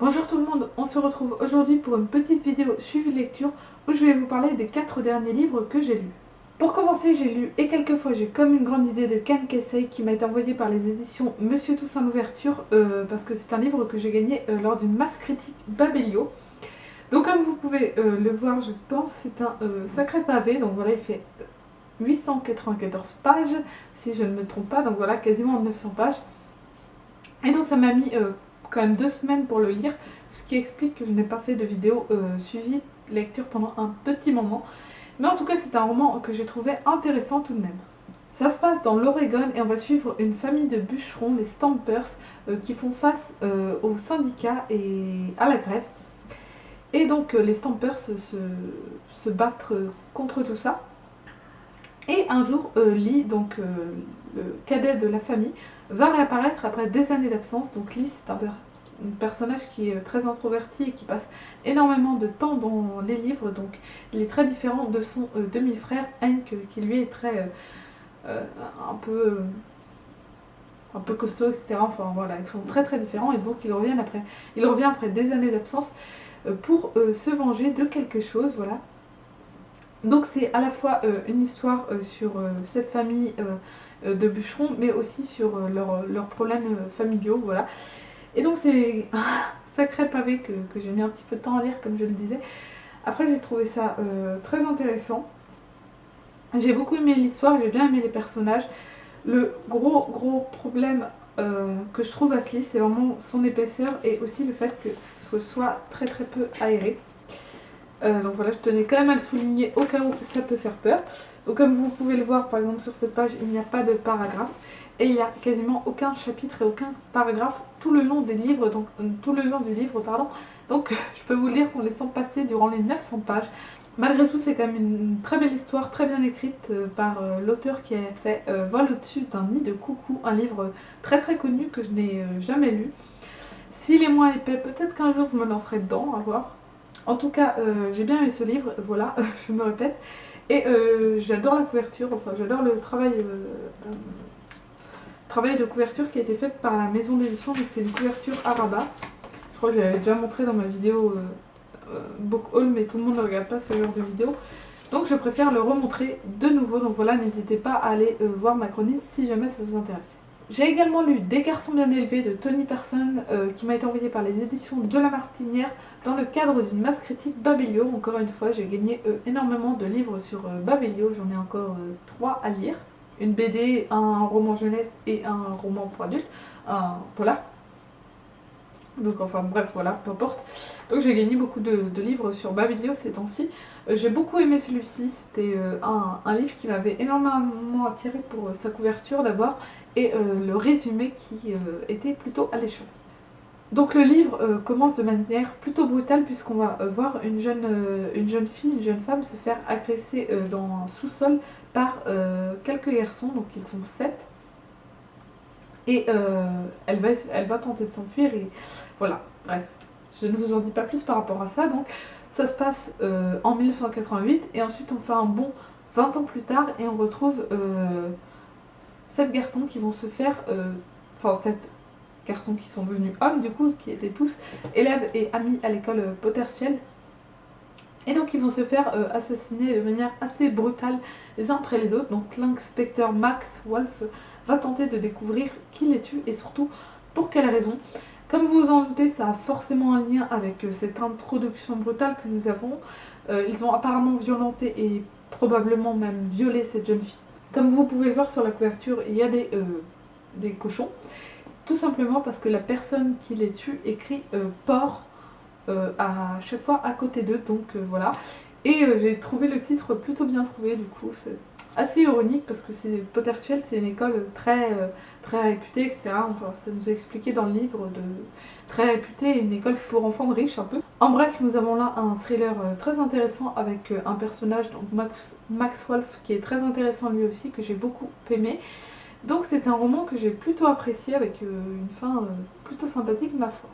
Bonjour tout le monde, on se retrouve aujourd'hui pour une petite vidéo suivi lecture où je vais vous parler des 4 derniers livres que j'ai lus. Pour commencer, j'ai lu Et quelquefois j'ai comme une grande idée de Ken Kesey qui m'a été envoyé par les éditions Monsieur Toussaint l'Ouverture parce que c'est un livre que j'ai gagné lors d'une masse critique Babelio. Donc comme vous pouvez le voir, je pense c'est un sacré pavé, donc voilà il fait 894 pages si je ne me trompe pas, donc voilà quasiment 900 pages. Et donc ça m'a mis quand même 2 semaines pour le lire, ce qui explique que je n'ai pas fait de vidéo suivi lecture pendant un petit moment. Mais en tout cas, c'est un roman que j'ai trouvé intéressant tout de même. Ça se passe dans l'Oregon et on va suivre une famille de bûcherons, les Stampers, qui font face aux syndicats et à la grève. Et donc les Stampers se battent contre tout ça. Et un jour, Lee, donc le cadet de la famille, va réapparaître après des années d'absence. Donc Lee, c'est un personnage qui est très introverti et qui passe énormément de temps dans les livres. Donc il est très différent de son demi-frère Hank, qui lui est très un peu costaud, etc. Enfin voilà, ils sont très très différents et donc il revient après des années d'absence pour se venger de quelque chose, voilà. Donc c'est à la fois une histoire sur cette famille de bûcherons, mais aussi sur leurs problèmes familiaux, voilà. Et donc c'est un sacré pavé que j'ai mis un petit peu de temps à lire, comme je le disais. Après j'ai trouvé ça très intéressant. J'ai beaucoup aimé l'histoire, j'ai bien aimé les personnages. Le gros problème que je trouve à ce livre, c'est vraiment son épaisseur et aussi le fait que ce soit très très peu aéré. Donc voilà, je tenais quand même à le souligner au cas où ça peut faire peur. Donc comme vous pouvez le voir par exemple sur cette page, il n'y a pas de paragraphe et il n'y a quasiment aucun chapitre et aucun paragraphe tout le long des livres, donc tout le long du livre, pardon. Donc je peux vous le lire qu'on les sent passer durant les 900 pages. Malgré tout, c'est quand même une très belle histoire, très bien écrite par l'auteur qui a fait Vol au-dessus d'un nid de coucou, un livre très très connu que je n'ai jamais lu. S'il est moins épais, peut-être qu'un jour je me lancerai dedans, à voir. En tout cas, j'ai bien aimé ce livre, voilà, je me répète. Et j'adore la couverture, enfin j'adore le travail de couverture qui a été fait par la maison d'édition. Donc c'est une couverture à rabat. Je crois que j'avais déjà montré dans ma vidéo book haul, mais tout le monde ne regarde pas ce genre de vidéo. Donc je préfère le remontrer de nouveau. Donc voilà, n'hésitez pas à aller voir ma chronique si jamais ça vous intéresse. J'ai également lu Des garçons bien élevés de Tony Persson qui m'a été envoyé par les éditions de La Martinière dans le cadre d'une masse critique Babelio. Encore une fois, j'ai gagné énormément de livres sur Babelio, j'en ai encore 3 à lire. Une BD, un roman jeunesse et un roman pour adultes, un polar. Donc enfin bref, voilà, peu importe. Donc j'ai gagné beaucoup de livres sur Babelio ces temps-ci. J'ai beaucoup aimé celui-ci, c'était un livre qui m'avait énormément attiré pour sa couverture d'abord et le résumé qui était plutôt alléchant. Donc le livre commence de manière plutôt brutale puisqu'on va voir une jeune fille, une jeune femme se faire agresser dans un sous-sol par quelques garçons, donc ils sont 7. Et elle va tenter de s'enfuir et voilà, bref, je ne vous en dis pas plus par rapport à ça. Donc ça se passe en 1988 et ensuite on fait un bond 20 ans plus tard et on retrouve 7 garçons qui vont se faire, 7 garçons qui sont devenus hommes du coup, qui étaient tous élèves et amis à l'école Pottersfield. Et donc ils vont se faire assassiner de manière assez brutale les uns après les autres. Donc l'inspecteur Max Wolf va tenter de découvrir qui les tue et surtout pour quelle raison. Comme vous vous en doutez, ça a forcément un lien avec cette introduction brutale que nous avons. Ils ont apparemment violenté et probablement même violé cette jeune fille. Comme vous pouvez le voir sur la couverture, il y a des cochons. Tout simplement parce que la personne qui les tue écrit porc à chaque fois à côté d'eux, donc voilà. Et j'ai trouvé le titre plutôt bien trouvé, du coup c'est assez ironique parce que Pottersfield c'est une école très réputée, etc. Enfin, ça nous est expliqué dans le livre, très réputée, une école pour enfants de riches un peu. En bref, nous avons là un thriller très intéressant avec un personnage, donc Max Wolf, qui est très intéressant lui aussi, que j'ai beaucoup aimé. Donc c'est un roman que j'ai plutôt apprécié avec une fin plutôt sympathique ma foi.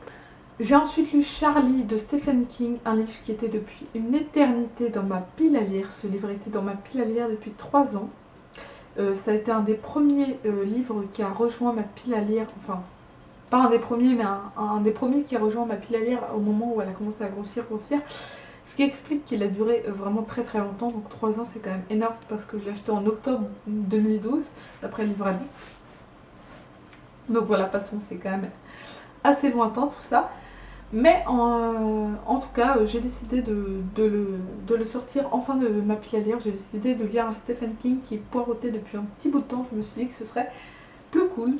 J'ai ensuite lu Charlie de Stephen King, un livre qui était depuis une éternité dans ma pile à lire. Ce livre était dans ma pile à lire depuis 3 ans. Ça a été un des premiers livres qui a rejoint ma pile à lire, enfin pas un des premiers, mais un des premiers qui a rejoint ma pile à lire au moment où elle a commencé à grossir. Ce qui explique qu'il a duré vraiment très très longtemps, donc 3 ans c'est quand même énorme parce que je l'ai acheté en octobre 2012, d'après le livre Addict. Donc voilà, passons, c'est quand même assez lointain tout ça. Mais en tout cas, j'ai décidé de le sortir enfin de ma pile à lire. J'ai décidé de lire un Stephen King qui poireautait depuis un petit bout de temps. Je me suis dit que ce serait plus cool.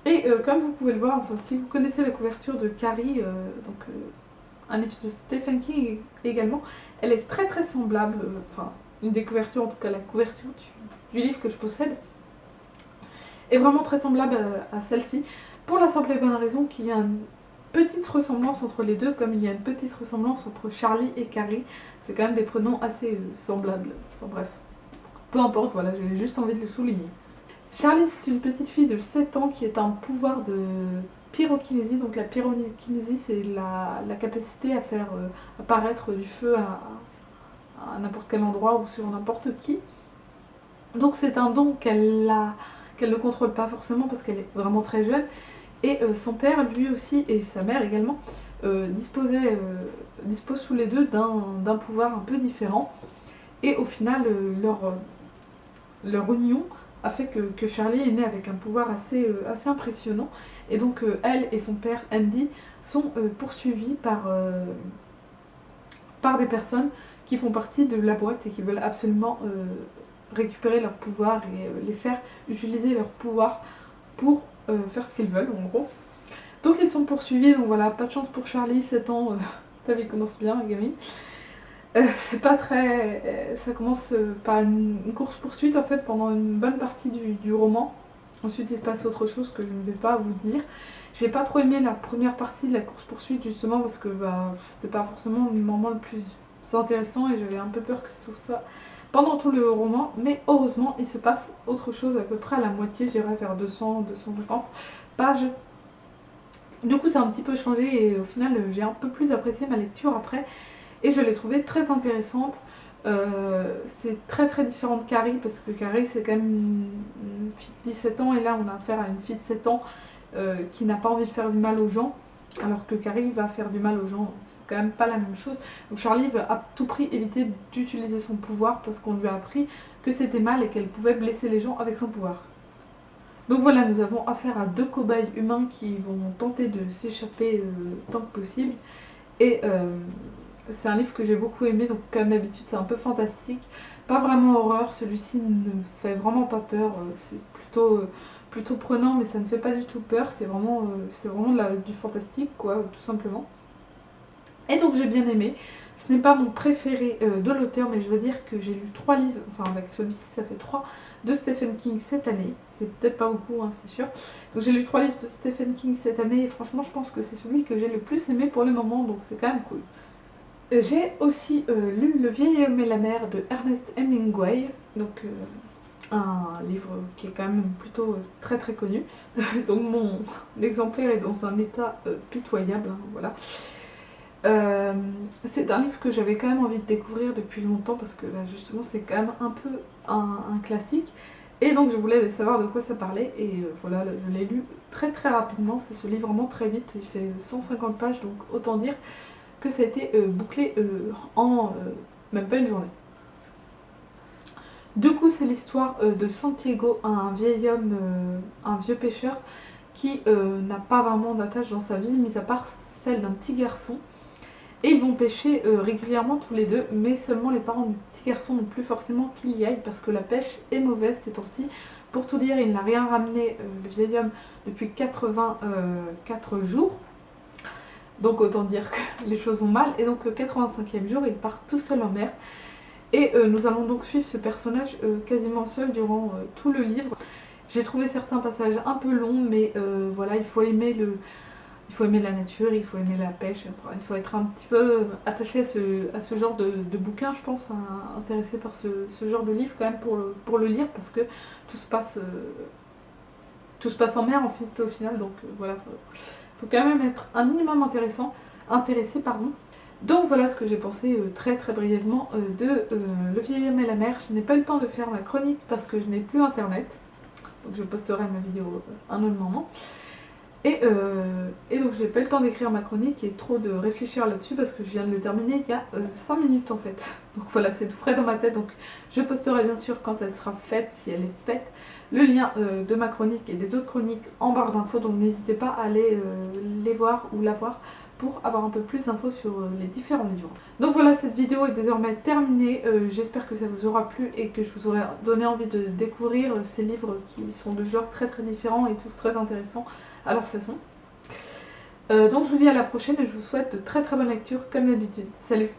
Et comme vous pouvez le voir, enfin si vous connaissez la couverture de Carrie, un livre de Stephen King également, elle est très très semblable, enfin une des couvertures, en tout cas la couverture du livre que je possède, est vraiment très semblable à celle-ci, pour la simple et bonne raison qu'il y a une petite ressemblance entre les deux, comme il y a une petite ressemblance entre Charlie et Carrie. C'est quand même des prénoms assez semblables, enfin bref, peu importe, voilà, j'ai juste envie de le souligner. Charlie, c'est une petite fille de 7 ans qui est un pouvoir de pyrokinésie. Donc la pyrokinésie, c'est la capacité à faire apparaître du feu à n'importe quel endroit ou sur n'importe qui. Donc c'est un don qu'elle ne contrôle pas forcément parce qu'elle est vraiment très jeune. Et son père, lui aussi, et sa mère également, disposent tous les deux d'un pouvoir un peu différent. Et au final, leur union a fait que Charlie est née avec un pouvoir assez impressionnant. Et donc elle et son père Andy sont poursuivis par des personnes qui font partie de la boîte et qui veulent absolument récupérer leur pouvoir et les faire utiliser leur pouvoir pour faire ce qu'ils veulent en gros. Donc ils sont poursuivis, donc voilà, pas de chance pour Charlie, 7 ans, ta vie commence bien, gamine. C'est pas très... ça commence par une course-poursuite en fait pendant une bonne partie du roman. Ensuite il se passe autre chose que je ne vais pas vous dire. J'ai pas trop aimé la première partie de la course-poursuite justement parce que c'était pas forcément le moment le plus intéressant et j'avais un peu peur que ce soit ça pendant tout le roman. Mais heureusement il se passe autre chose à peu près à la moitié, je dirais vers 200-250 pages. Du coup ça a un petit peu changé et au final j'ai un peu plus apprécié ma lecture après. Et je l'ai trouvée très intéressante. C'est très très différent de Carrie parce que Carrie c'est quand même une fille de 17 ans et là on a affaire à une fille de 7 ans qui n'a pas envie de faire du mal aux gens alors que Carrie va faire du mal aux gens, c'est quand même pas la même chose. Donc Charlie veut à tout prix éviter d'utiliser son pouvoir parce qu'on lui a appris que c'était mal et qu'elle pouvait blesser les gens avec son pouvoir. Donc voilà, nous avons affaire à 2 cobayes humains qui vont tenter de s'échapper tant que possible et c'est un livre que j'ai beaucoup aimé, donc comme d'habitude c'est un peu fantastique, pas vraiment horreur, celui-ci ne me fait vraiment pas peur, c'est plutôt prenant mais ça ne fait pas du tout peur, c'est vraiment du fantastique quoi, tout simplement. Et donc j'ai bien aimé, ce n'est pas mon préféré de l'auteur mais je veux dire que j'ai lu 3 livres, enfin avec celui-ci ça fait 3, de Stephen King cette année, c'est peut-être pas beaucoup hein, c'est sûr. Donc j'ai lu 3 livres de Stephen King cette année et franchement je pense que c'est celui que j'ai le plus aimé pour le moment, donc c'est quand même cool. J'ai aussi lu Le vieil homme et la mer de Ernest Hemingway, donc un livre qui est quand même plutôt très très connu. Donc mon exemplaire est dans un état pitoyable, hein, voilà. C'est un livre que j'avais quand même envie de découvrir depuis longtemps parce que là justement c'est quand même un peu un classique. Et donc je voulais savoir de quoi ça parlait et voilà, je l'ai lu très très rapidement, c'est ce livre vraiment très vite, il fait 150 pages donc autant dire que ça a été bouclé en même pas une journée. Du coup c'est l'histoire de Santiago, un vieil homme, un vieux pêcheur qui n'a pas vraiment d'attache dans sa vie, mis à part celle d'un petit garçon. Et ils vont pêcher régulièrement tous les deux, mais seulement les parents du petit garçon n'ont plus forcément qu'il y aille parce que la pêche est mauvaise ces temps-ci. Pour tout dire, il n'a rien ramené, le vieil homme, depuis 84 jours. Donc autant dire que les choses vont mal. Et donc le 85e jour, il part tout seul en mer. Et nous allons donc suivre ce personnage quasiment seul durant tout le livre. J'ai trouvé certains passages un peu longs, mais voilà, il faut aimer la nature, il faut aimer la pêche, il faut être un petit peu attaché à ce genre de bouquin, je pense, intéressé par ce genre de livre quand même pour le lire, parce que tout se passe en mer en fait, au final, donc voilà, faut quand même être un minimum intéressé. Donc voilà ce que j'ai pensé très très brièvement de Le vieil homme et la mer. Je n'ai pas eu le temps de faire ma chronique parce que je n'ai plus internet, donc je posterai ma vidéo à un autre moment. Et donc j'ai pas eu le temps d'écrire ma chronique et trop de réfléchir là-dessus parce que je viens de le terminer il y a 5 minutes en fait. Donc voilà, c'est tout frais dans ma tête, donc je posterai bien sûr quand elle sera faite, si elle est faite, le lien de ma chronique et des autres chroniques en barre d'infos, donc n'hésitez pas à aller les voir ou la voir pour avoir un peu plus d'infos sur les différents livres. Donc voilà, cette vidéo est désormais terminée, j'espère que ça vous aura plu et que je vous aurai donné envie de découvrir ces livres qui sont de genres très différents et tous très intéressants à leur façon. Donc je vous dis à la prochaine et je vous souhaite de très bonnes lectures comme d'habitude. Salut!